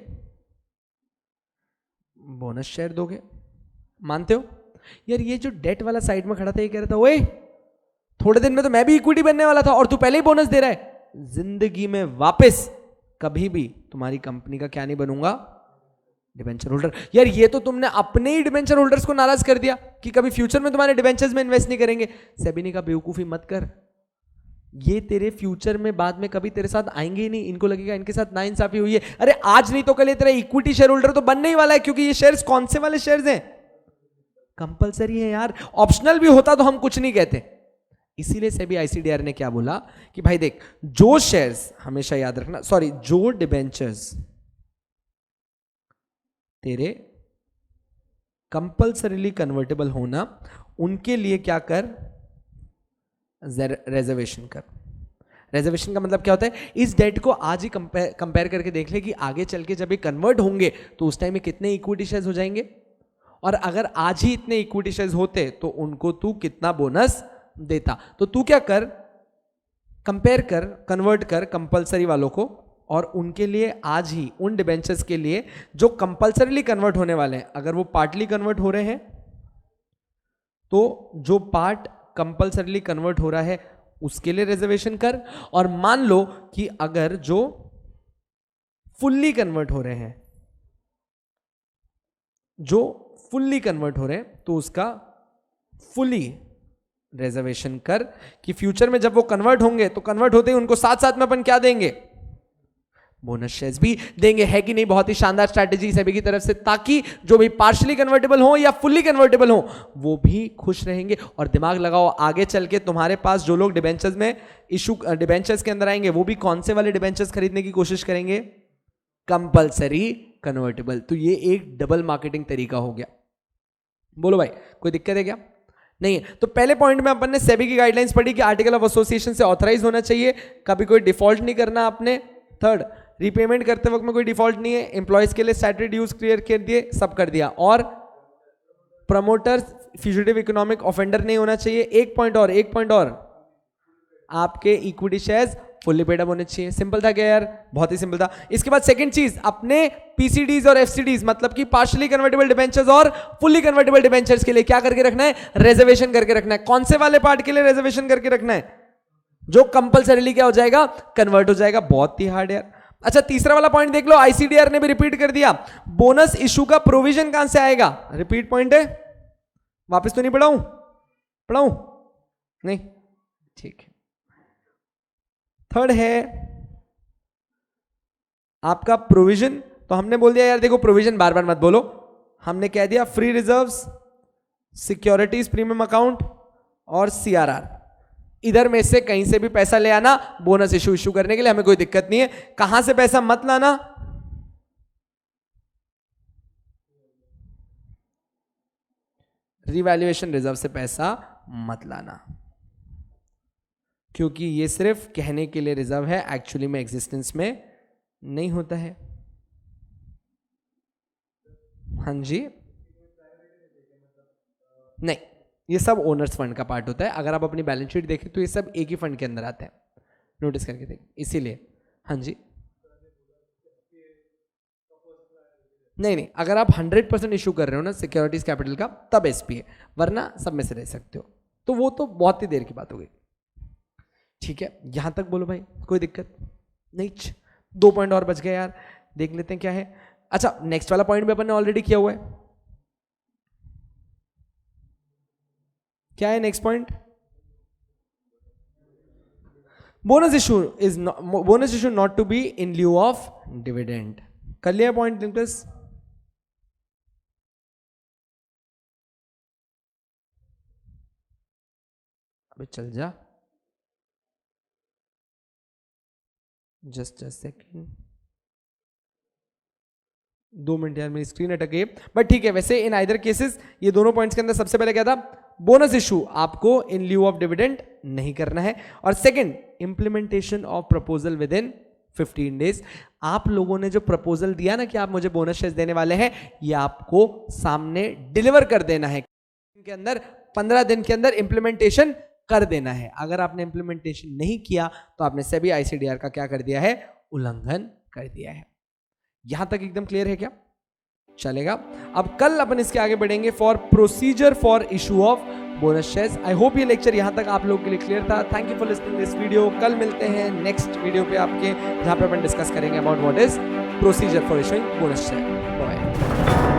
बोनस शेयर दोगे। मानते हो यार, ये जो डेट वाला साइड में खड़ा था ये कह रहा था ओए थोड़े दिन में तो मैं भी इक्विटी बनने वाला था और तू पहले ही बोनस दे रहा है। जिंदगी में वापस कभी भी तुम्हारी कंपनी का क्या नहीं बनूंगा, डिबेंचर होल्डर। यार ये तो तुमने अपने ही डिबेंचर होल्डर्स को नाराज कर दिया कि कभी फ्यूचर में तुम्हारे डिबेंचर्स में इन्वेस्ट नहीं करेंगे। सेबी ने कहा बेवकूफी मत कर, ये तेरे फ्यूचर में बाद में कभी तेरे साथ आएंगे ही नहीं, इनको लगेगा इनके साथ नाइंसाफी हुई है। अरे आज नहीं तो कल तेरा इक्विटी शेयर होल्डर तो बनने ही वाला है, क्योंकि ये शेयर्स कौन से वाले शेयर्स हैं, कंपलसरी है यार। ऑप्शनल भी होता तो हम कुछ नहीं कहते। इसीलिए सेबी आईसीडीआर ने क्या बोला कि भाई देख, जो शेयर्स, हमेशा याद रखना, सॉरी, जो डिबेंचर्स तेरे कंपल्सरीली कन्वर्टेबल होना, उनके लिए क्या कर, रिजर्वेशन कर। रिजर्वेशन का मतलब क्या होता है, इस डेट को आज ही कंपेयर करके देख ले कि आगे चल के जब ये कन्वर्ट होंगे तो उस टाइम में कितने इक्विटी शेयर्स हो जाएंगे, और अगर आज ही इतने इक्विटी शेयर्स होते तो उनको तू कितना बोनस देता। तो तू क्या कर, कंपेयर कर, कन्वर्ट कर कंपल्सरी वालों को, और उनके लिए आज ही उन डिबेंचर्स के लिए जो कंपल्सरीली कन्वर्ट होने वाले हैं, अगर वो पार्टली कन्वर्ट हो रहे हैं तो जो पार्ट कंपल्सरीली कन्वर्ट हो रहा है उसके लिए रिजर्वेशन कर। और मान लो कि अगर जो फुल्ली कन्वर्ट हो रहे हैं, जो फुल्ली कन्वर्ट हो रहे हैं, तो उसका फुल्ली रिजर्वेशन कर कि फ्यूचर में जब वो कन्वर्ट होंगे तो कन्वर्ट होते ही उनको साथ साथ में अपन क्या देंगे, बोनस शेयर्स भी देंगे। है कि नहीं, बहुत ही शानदार स्ट्रैटेजी सेबी की तरफ से, ताकि जो भी पार्शियली कन्वर्टेबल हो या फुल्ली कन्वर्टेबल हो वो भी खुश रहेंगे। और दिमाग लगाओ, आगे चल के तुम्हारे पास जो लोग डिबेंचर्स में इशू, डिबेंचर्स के अंदर आएंगे, वो भी कौन से वाले डिबेंचर्स खरीदने की कोशिश करेंगे, कंपल्सरी कन्वर्टेबल। तो ये एक डबल मार्केटिंग तरीका हो गया। बोलो भाई, कोई दिक्कत है क्या, नहीं है। तो पहले पॉइंट में अपन ने सेबी की गाइडलाइंस पढ़ी कि आर्टिकल ऑफ एसोसिएशन से ऑथराइज होना चाहिए, कभी कोई डिफॉल्ट नहीं करना आपने। थर्ड, रीपेमेंट करते वक्त में कोई डिफॉल्ट नहीं है, एम्प्लॉयज के लिए स्टैट्यूटरी ड्यूज क्लियर कर दिए, सब कर दिया। और प्रमोटर्स फ्यूजिटिव इकोनॉमिक ऑफेंडर नहीं होना चाहिए। एक पॉइंट और, आपके equity shares fully paid up होने चाहिए। सिंपल था क्या यार? बहुत ही सिंपल था। इसके बाद सेकंड चीज, अपने पीसीडीज और एफसीडीज मतलब कि पार्शियली कन्वर्टेबल डिबेंचर्स और फुल्ली कन्वर्टेबल डिबेंचर्स के लिए क्या करके रखना है? रिजर्वेशन करके रखना है। कौन से वाले पार्ट के लिए रिजर्वेशन करके रखना है? जो कंपलसरीली क्या हो जाएगा? कन्वर्ट हो जाएगा। बहुत ही हार्ड यार। अच्छा, तीसरा वाला पॉइंट देख लो, आईसीडीआर ने भी रिपीट कर दिया। बोनस इशू का प्रोविजन कहां से आएगा? रिपीट पॉइंट है, वापस तो नहीं पढ़ाऊं? नहीं, ठीक है। थर्ड है आपका प्रोविजन। तो हमने बोल दिया यार, देखो प्रोविजन बार बार मत बोलो, हमने कह दिया free reserves, securities premium account और सीआरआर। इधर में से कहीं से भी पैसा ले आना बोनस इशू करने के लिए, हमें कोई दिक्कत नहीं है। कहां से पैसा मत लाना? रिवैल्यूएशन रिजर्व से पैसा मत लाना, क्योंकि ये सिर्फ कहने के लिए रिजर्व है, एक्चुअली में एग्जिस्टेंस में नहीं होता है। हाँ जी, नहीं, ये सब ओनर्स फंड का पार्ट होता है। अगर आप अपनी बैलेंस शीट देखें तो ये सब एक ही फंड के अंदर आते हैं, नोटिस करके देखें, इसीलिए। हाँ जी, नहीं, अगर आप 100% इशू कर रहे हो ना सिक्योरिटीज कैपिटल का, तब एसपी है, वरना सब में से रह सकते हो। तो वो तो बहुत ही देर की बात हो गई। ठीक है, यहां तक बोलो भाई, कोई दिक्कत नहीं। 2 पॉइंट और बच गए यार, देख लेते हैं क्या है। अच्छा, नेक्स्ट वाला पॉइंट भी अपन ने ऑलरेडी किया हुआ है। क्या है next point? Bonus issue not to be in lieu of dividend. कर लिया पॉइंट निकलस? अबे चल जा, जस्ट अ सेकेंड, 2 मिनट यार, मेरी स्क्रीन अटक गई। बट ठीक है, वैसे इन आइदर केसेस ये दोनों पॉइंट्स के अंदर सबसे पहले क्या था? बोनस इशू आपको इन ल्यू ऑफ डिविडेंड नहीं करना है। और second, implementation of proposal with in 15 days. आप लोगों ने जो प्रपोजल दिया ना कि आप मुझे बोनस शेयर्स देने वाले हैं, ये आपको सामने डिलीवर कर देना है के अंदर, 15 दिन के अंदर इंप्लीमेंटेशन कर देना है। अगर आपने इंप्लीमेंटेशन नहीं किया तो आपने सेबी आईसीडीआर का क्या कर दिया है? उल्लंघन कर दिया है। यहां तक एकदम क्लियर है क्या? चलेगा। अब कल अपन इसके आगे बढ़ेंगे for procedure for issue of bonus shares. I hope ये लेक्चर यहां तक आप लोगों के लिए क्लियर था। Thank you for listening this video. कल मिलते हैं नेक्स्ट वीडियो पे आपके, जहां पे अपन डिस्कस करेंगे about what is procedure for issuing bonus share. Bye.